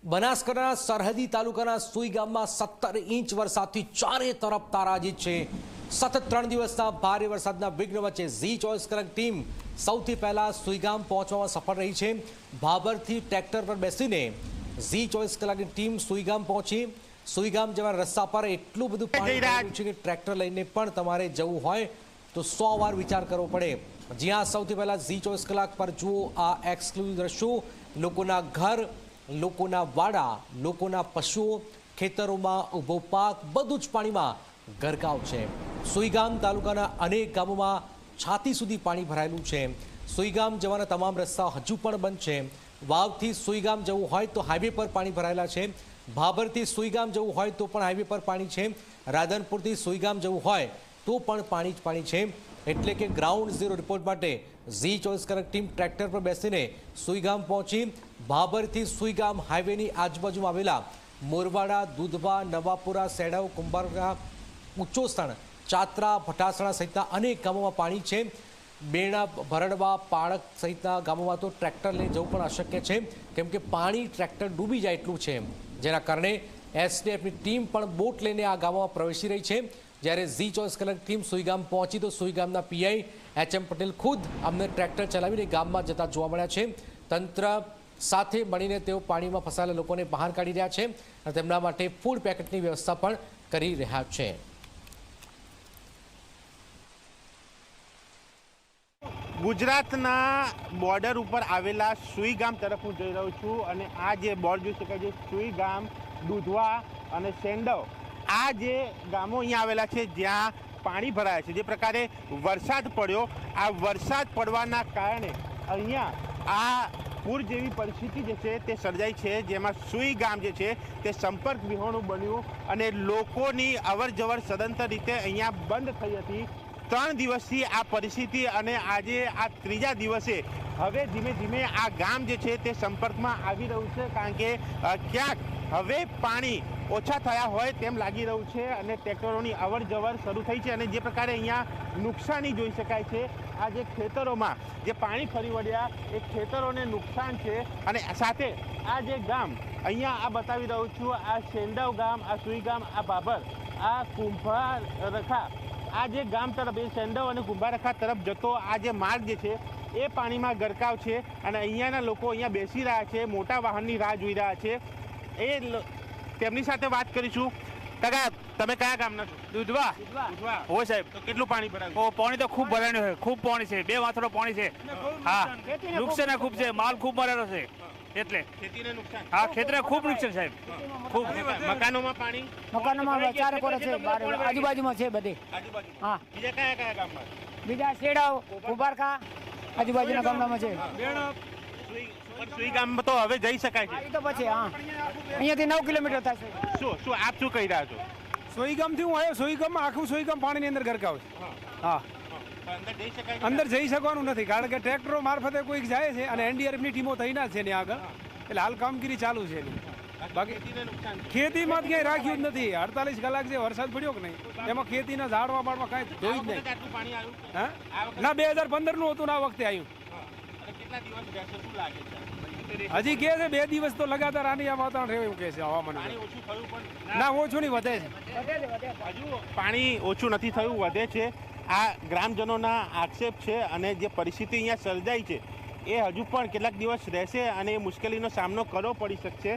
બનાસકાંઠાના સરહદી તાલુકાના સુઈ ગામમાં 17 ઇંચ વરસાદથી ચારે તરફ તારાજી છે। સતત 3 દિવસના ભારે વરસાદના વિઘ્ન વચ્ચે ઝી 24 કલાક ટીમ સૌથી પહેલા સુઈ ગામ પહોંચવામાં સફળ રહી છે। ભાભરથી ટ્રેક્ટર પર બેસીને ઝી 24 કલાકની ટીમ સુઈ ગામ પહોંચી। સુઈ ગામ જવા રસ્તા પર એટલું બધું પાણી ભરાયું છે કે ટ્રેક્ટર લઈને પણ તમારે જવું હોય તો 100 વાર વિચાર કરવો પડે। જ્યાં સૌથી પહેલા ઝી 24 કલાક પર જુઓ આ એક્સક્લુઝિવ દ્રશ્યો। લોકોના ઘર, લોકોના વાડા, લોકોના પશુઓ, ખેતરોમાં ઊભો પાક બધું જ પાણીમાં ગરકાવ છે। સુઈગામ તાલુકાના અનેક ગામોમાં છાતી સુધી પાણી ભરાયેલું છે। સુઈગામ જવાના તમામ રસ્તા હજુ પણ બંધ છે। વાવથી સુઈગામ જવું હોય તો હાઈવે પર પાણી ભરાયેલા છે। ભાભરથી સુઈગામ જવું હોય તો પણ હાઈવે પર પાણી છે। રાધનપુરથી સુઈગામ જવું હોય તો પણ પાણી જ પાણી છે। એટલે કે ગ્રાઉન્ડ ઝીરો રિપોર્ટ માટે ઝી 24 કલાક ટીમ ટ્રેક્ટર પર બેસીને સુઈગામ પહોંચી। ભાભરથી સુઈગામ હાઈવેની આજુબાજુમાં આવેલા મોરવાડા, દૂધવા, નવાપુરા, સેડાવ, કુંભારકા, ઉચ્ચોસણ, ચાત્રા, ભટાસણા સહિતના અનેક ગામોમાં પાણી છે। બેણા, ભરડવા, પાળક સહિતના ગામોમાં તો ટ્રેક્ટર લઈને જવું પણ અશક્ય છે, કેમ કે પાણી ટ્રેક્ટર ડૂબી જાય એટલું છે। જેના કારણે એસડીએફની ટીમ પણ બોટ લઈને આ ગામોમાં પ્રવેશી રહી છે। જ્યારે ઝી 24 કલાક ટીમ સુઈગામ પહોંચી તો સુઈગામના પીઆઈ એચ.એમ. પટેલ ખુદ અમને ટ્રેક્ટર ચલાવીને ગામમાં જતા જોવા મળ્યા છે। તંત્ર સાથે મળીને તેઓ પાણીમાં ફસાયેલા લોકોને બહાર કાઢી રહ્યા છે અને તેમના માટે ફૂડ પેકેટની વ્યવસ્થા પણ કરી રહ્યા છે। ગુજરાતના બોર્ડર ઉપર આવેલા સુઈ ગામ તરફ હું જઈ રહ્યો છું અને આ જે બોર્ડ જોઈ શકાય છે સુઈ ગામ, દૂધવા અને સેંડવ, આ જે ગામો અહીંયા આવેલા છે જ્યાં પાણી ભરાયા છે। જે પ્રકારે વરસાદ પડ્યો, આ વરસાદ પડવાના કારણે અહીંયા આ પૂર જેવી પરિસ્થિતિ જે છે તે સર્જાઈ છે, જેમાં સુઈ ગામ જે છે તે સંપર્ક વિહોણું બન્યું અને લોકોની અવર જવર સદંતર રીતે અહીંયા બંધ થઈ હતી। 3 દિવસથી આ પરિસ્થિતિ અને આજે આ ત્રીજા દિવસે હવે ધીમે ધીમે આ ગામ જે છે તે સંપર્કમાં આવી રહ્યું છે, કારણ કે ક્યાંક હવે પાણી ઓછા થયા હોય તેમ લાગી રહ્યું છે અને ટ્રેક્ટરોની અવર જવર શરૂ થઈ છે। અને જે પ્રકારે અહીંયા નુકસાની જોઈ શકાય છે, આ જે ખેતરોમાં જે પાણી ફરી વળ્યા એ ખેતરોને નુકસાન છે। અને સાથે આ જે ગામ અહીંયા આ બતાવી રહ્યું છું, આ સેંડવ ગામ, આ સુઈ ગામ, આ ભાભર, આ કુંભારખા, આ જે ગામ તરફ એ સેંડવ અને કુંભારખા તરફ જતો આ જે માર્ગ જે છે એ પાણીમાં ગરકાવ છે અને અહીંયાના લોકો અહીંયા બેસી રહ્યા છે, મોટા વાહનની રાહ જોઈ રહ્યા છે। એ તેમની સાથે વાત કરીશું। કાકા, તમે કયા ગામના છો? દૂધવા। દૂધવા હોય સાહેબ। તો કેટલું પાણી ભરાયું? પાણી તો ખૂબ ભરાયું છે, ખૂબ પાણી છે, 2 વાથરો પાણી છે। હા, નુકસાન ખૂબ છે, માલ ખૂબ મરેલો છે એટલે ખેતીને નુકસાન? હા, ખેતરને ખૂબ નુકસાન સાહેબ, ખૂબ। મકાનોમાં પાણી? મકાનોમાં ચારે કોરે છે, આજુબાજુમાં છે બધે। આજુબાજુ? હા, બીજા કયા કયા ગામમાં? બીજા શેડાવ, કુંભારખા, આજુબાજુના ગામડામાં છે। સુઈ ગામમાં તો હવે જઈ શકાય છે? એ તો પછી હા, અહીંયાથી 9 કિલોમીટર થશે। શું આપ શું કહી રહ્યા છો? સોઈગામથી હું આવ્યો, સોઈગામમાં આખું સોઈગામ પાણીની અંદર ગરકાવ છે। હા, અંદર જઈ શકાય? અંદર જઈ શકવાનું નથી, કારણ કે ટ્રેક્ટરો મારફતે કોઈક જાય છે અને એનડીઆરએફની ટીમો તૈનાત છે ત્યાં આગળ, એટલે હાલ કામગીરી ચાલુ છે એની। બાકી ખેતીમાં જ ક્યાંય રાખ્યું જ નથી। 48 કલાક જે વરસાદ પડ્યો કે નહીં એમાં ખેતીના ઝાડવા બાળવા કાંઈ જોયું જ નહીં। હા, ના 2015નું હતું ને આ વખતે આવ્યું। હજી કે છે 2 દિવસ તો લગાતાર આની આ વાતાવરણ રહ્યું એવું કહે છે હવામાન। ના, ઓછું નહીં, વધે છે। હજુ પાણી ઓછું નથી થયું, વધે છે। આ ગ્રામજનોના આક્ષેપ છે અને જે પરિસ્થિતિ અહીંયા સર્જાઈ છે એ હજુ પણ કેટલાક દિવસ રહેશે અને એ મુશ્કેલીનો સામનો કરવો પડી શકશે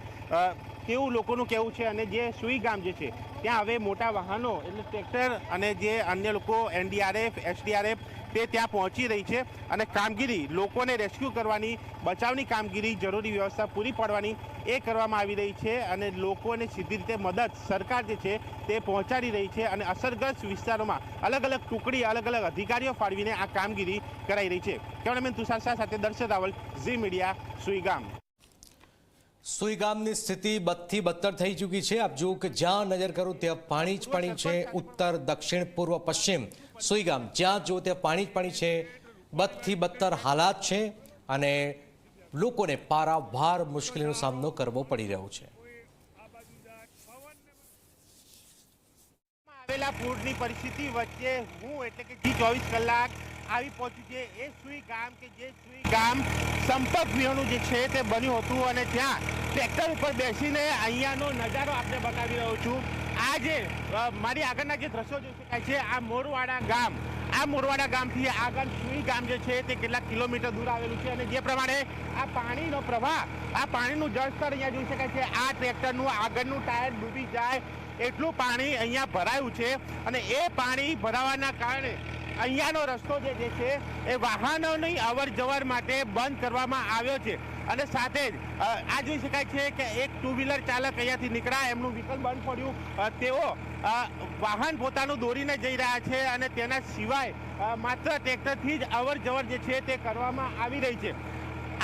તેવું લોકોનું કહેવું છે। અને જે સુઈ ગામ જે છે ત્યાં હવે મોટા વાહનો એટલે ટ્રેક્ટર અને જે અન્ય લોકો એનડીઆરએફ, એસડીઆરએફ તે ત્યાં પહોંચી રહી છે અને કામગીરી લોકોને રેસ્ક્યુ કરવાની, બચાવની કામગીરી, જરૂરી વ્યવસ્થા પૂરી પાડવાની એ કરવામાં આવી રહી છે અને લોકોને સીધી રીતે મદદ સરકાર જે છે તે પહોંચાડી રહી છે અને અસરગ્રસ્ત વિસ્તારોમાં અલગ અલગ ટુકડી, અલગ અલગ અધિકારીઓ ફાળવીને આ કામગીરી કરાઈ રહી છે। કેમેરામેન તુષાર શાહ સાથે દર્શક રાવલ, ઝી મીડિયા, સુઈગામ। સુઈગામની સ્થિતિ બદથી બદતર થઈ ચૂકી છે। આપ જુઓ કે જ્યાં નજર કરો ત્યાં પાણી જ પાણી છે। ઉત્તર, દક્ષિણ, પૂર્વ, પશ્ચિમ સુઈગામ જ્યાં જુઓ ત્યાં પાણી જ પાણી છે। બદથી બદતર હાલાત છે અને લોકોને પારાવાર મુશ્કેલીનો સામનો કરવો પડી રહ્યો છે। આવેલા પૂરની પરિસ્થિતિ વચ્ચે હું એટલે કે જી 24 કલાક આવી પહોંચ્યું છે એ સુઈ ગામ કે જે સુઈ ગામ સંપર્ક વિહોણું જે છે તે બન્યું હતું અને ત્યાં ટ્રેક્ટર ઉપર બેસીને અહીંયાનો નજારો આપણે બતાવી રહ્યો છું. આ જે મારી આગળના જે દ્રશ્યો જોઈ શકાય છે, આ મોરવાડા ગામથી આગળ સુઈ ગામ જે છે તે કેટલાક કિલોમીટર દૂર આવેલું છે. અને જે પ્રમાણે આ પાણીનો પ્રવાહ, આ પાણીનું જળસ્તર અહીંયા જોઈ શકાય છે. આ ટ્રેક્ટરનું આગળનું ટાયર ડૂબી જાય એટલું પાણી અહીંયા ભરાયું છે. અને એ પાણી ભરાવાના કારણે અહીંયાનો રસ્તો જે છે એ વાહનોની અવર જવર માટે બંધ કરવામાં આવ્યો છે. અને સાથે જ આ જોઈ શકાય છે કે એક ટુ વ્હીલર ચાલક અહીંયાથી નીકળ્યા, એમનું વ્હીકલ બંધ પડ્યું. તેઓ વાહન પોતાનું દોરીને જઈ રહ્યા છે અને તેના સિવાય માત્ર ટ્રેક્ટરથી જ અવર જવર જે છે તે કરવામાં આવી રહી છે.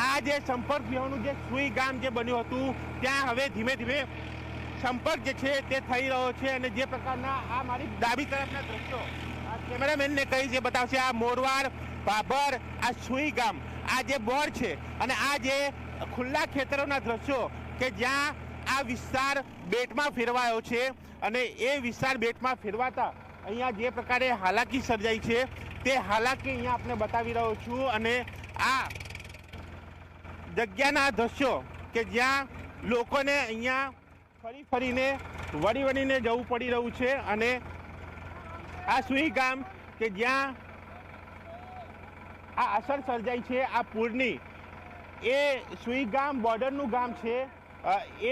આ જે સંપર્ક વિહોણું જે સુઈ ગામ જે બન્યું હતું, ત્યાં હવે ધીમે ધીમે સંપર્ક જે છે તે થઈ રહ્યો છે. અને જે પ્રકારના આ મારી ડાબી તરફના દ્રશ્યો કેમેરામેનને કહી છે બતાવશે, આ મોરવાડ, બાબર, આ સુઈ ગામ, આ જે બોર્ડ છે અને આ જે ખુલ્લા ખેતરોના દ્રશ્યો કે જ્યાં આ વિસ્તાર બેટમાં ફેરવાયો છે. અને એ વિસ્તાર બેટમાં ફેરવાતા અહીંયા જે પ્રકારે હાલાકી સર્જાઈ છે તે હાલાકી અહીંયા આપણે બતાવી રહ્યો છું. અને આ જગ્યાના દ્રશ્યો કે જ્યાં લોકોને અહીંયા ફરીને વળીને જવું પડી રહ્યું છે. અને આ સુઈ ગામ કે જ્યાં આ અસર સર્જાઈ છે આ પૂરની, એ સુઈ ગામ બોર્ડરનું ગામ છે.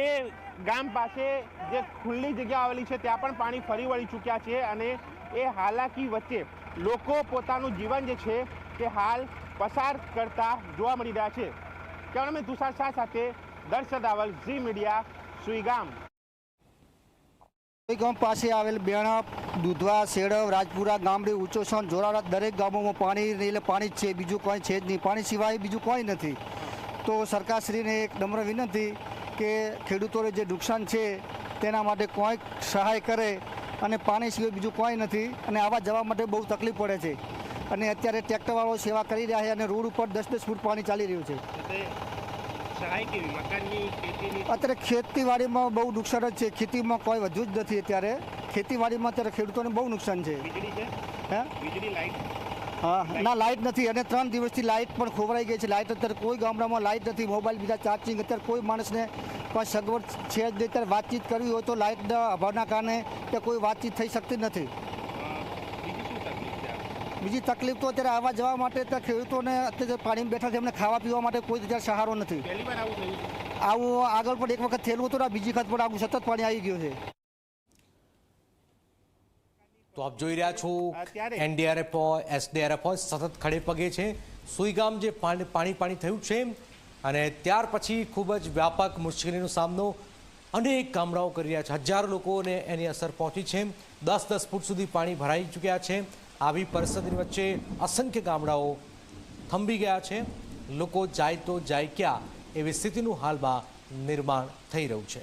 એ ગામ પાસે જે ખુલ્લી જગ્યા આવેલી છે ત્યાં પણ પાણી ફરી વળી ચૂક્યા છે. અને એ હાલાકી વચ્ચે લોકો પોતાનું જીવન જે છે તે હાલ પસાર કરતા જોવા મળી રહ્યા છે. કેમેરામેન તુષાર શાહ સાથે દર્શન રાવલ, ઝી મીડિયા, સુઈ ગામ. ગામ પાસે આવેલ બેણા, દુધવા, સેડવ, રાજપુરા, ગામડી, ઉચોસણ, જોરાડા દરેક ગામોમાં પાણી એટલે પાણી જ છે, બીજું કોઈ છે જ નહીં. પાણી સિવાય બીજું કોઈ નથી. તો સરકારશ્રીને એક નમ્ર વિનંતી કે ખેડૂતોને જે નુકસાન છે તેના માટે કોઈ સહાય કરે. અને પાણી સિવાય બીજું કોઈ નથી. અને આવા જવા માટે બહુ તકલીફ પડે છે. અને અત્યારે ટ્રેક્ટરવાળો સેવા કરી રહ્યા છે અને રોડ ઉપર 10-10 ફૂટ પાણી ચાલી રહ્યું છે. અત્યારે ખેતીવાડીમાં બહુ નુકસાન જ છે. ખેતીમાં કોઈ વધુ જ નથી. અત્યારે ખેતીવાડીમાં અત્યારે ખેડૂતોને બહુ નુકસાન છે. હા, ના લાઇટ નથી. અને 3 દિવસથી લાઇટ પણ ખોવરાઈ ગઈ છે. લાઇટ અત્યારે કોઈ ગામડામાં લાઇટ નથી. મોબાઈલ બીજા ચાર્જિંગ અત્યારે કોઈ માણસને કોઈ સગવડ છે જ નહીં. અત્યારે વાતચીત કરવી હોય તો લાઇટના અભાવના કારણે કે કોઈ વાતચીત થઈ શકતી નથી. બીજી તકલીફ તો અત્યારે આવવા જવા માટે ખેડૂતોને અત્યારે પાણીમાં બેઠા છે, એમને ખાવા પીવા માટે કોઈ અત્યારે સહારો નથી. આવું આગળ પણ એક વખત થયેલું હતું ને બીજી વખત પણ આવું સતત પાણી આવી ગયું છે. તો આપ જોઈ રહ્યા છો એનડીઆરએફ હોય, એસડીઆરએફ હોય સતત ખડે પગે છે. સુઈ ગામ જે પાણી થયું છે અને ત્યાર પછી ખૂબ જ વ્યાપક મુશ્કેલીનો સામનો અનેક ગામડાઓ કરી રહ્યા છે. હજારો લોકોને એની અસર પહોંચી છે. 10-10 ફૂટ સુધી પાણી ભરાઈ ચૂક્યા છે. આવી પરિસ્થિતિની વચ્ચે અસંખ્ય ગામડાઓ થંભી ગયા છે. લોકો જાય તો જાય ક્યાં એવી સ્થિતિનું હાલમાં નિર્માણ થઈ રહ્યું છે.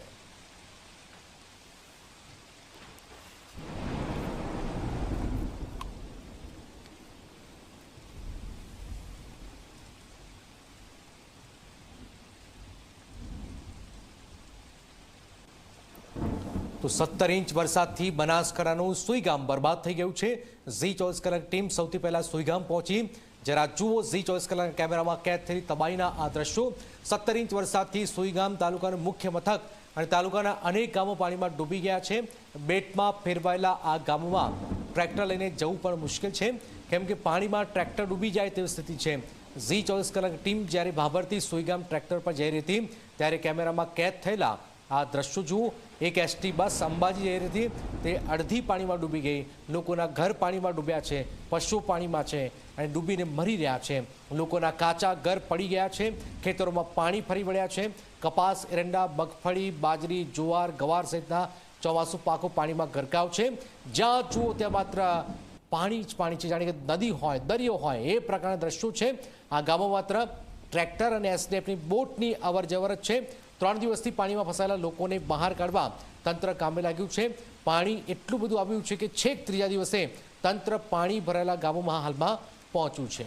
તો 17 ઇંચ વરસાદથી બનાસકાંઠાનું સુઈ ગામ બરબાદ થઈ ગયું છે. ઝી 24 કલાક ટીમ સૌથી પહેલા સુઈ ગામ પહોંચી. જરા જુઓ ઝી 24 કલાક કેમેરામાં કેદ થયેલી તબાહીના આ દ્રશ્યો. 17 ઇંચ વરસાદથી સુઈ ગામ તાલુકાનું મુખ્ય મથક અને તાલુકાના અનેક ગામો પાણીમાં ડૂબી ગયા છે. બેટમાં ફેરવાયેલા આ ગામોમાં ટ્રેક્ટર લઈને જવું પણ મુશ્કેલ છે, કેમ કે પાણીમાં ટ્રેક્ટર ડૂબી જાય તેવી સ્થિતિ છે. ઝી 24 કલાક ટીમ જ્યારે ભાભરથી સુઈ ગામ ટ્રેક્ટર પર જઈ રહી હતી ત્યારે કેમેરામાં કેદ થયેલા આ દ્રશ્યો જુઓ. એક એસટી બસ અંબાજી જઈ રહી હતી, તે અડધી પાણીમાં ડૂબી ગઈ. લોકોના ઘર પાણીમાં ડૂબ્યા છે, પશુઓ પાણીમાં છે અને ડૂબીને મરી રહ્યા છે. લોકોના કાચા ઘર પડી ગયા છે. ખેતરોમાં પાણી ફરી વળ્યા છે. કપાસ, એરંડા, મગફળી, બાજરી, જુવાર, ગવાર સહિતના ચોમાસુ પાકો પાણીમાં ગરકાવ છે. જ્યાં જુઓ ત્યાં માત્ર પાણી જ પાણી છે, જાણે કે નદી હોય, દરિયો હોય એ પ્રકારના દ્રશ્યો છે. આ ગામો માત્ર ટ્રેક્ટર અને એસડીએફની બોટની અવર જવર જ છે. 3 દિવસથી પાણીમાં ફસાયેલા લોકોને બહાર કાઢવા તંત્ર કામે લાગ્યું છે. પાણી એટલું બધું આવ્યું છે કે છેક 3જા દિવસે તંત્ર પાણી ભરાયેલા ગામોમાં હાલમાં પહોંચ્યું છે.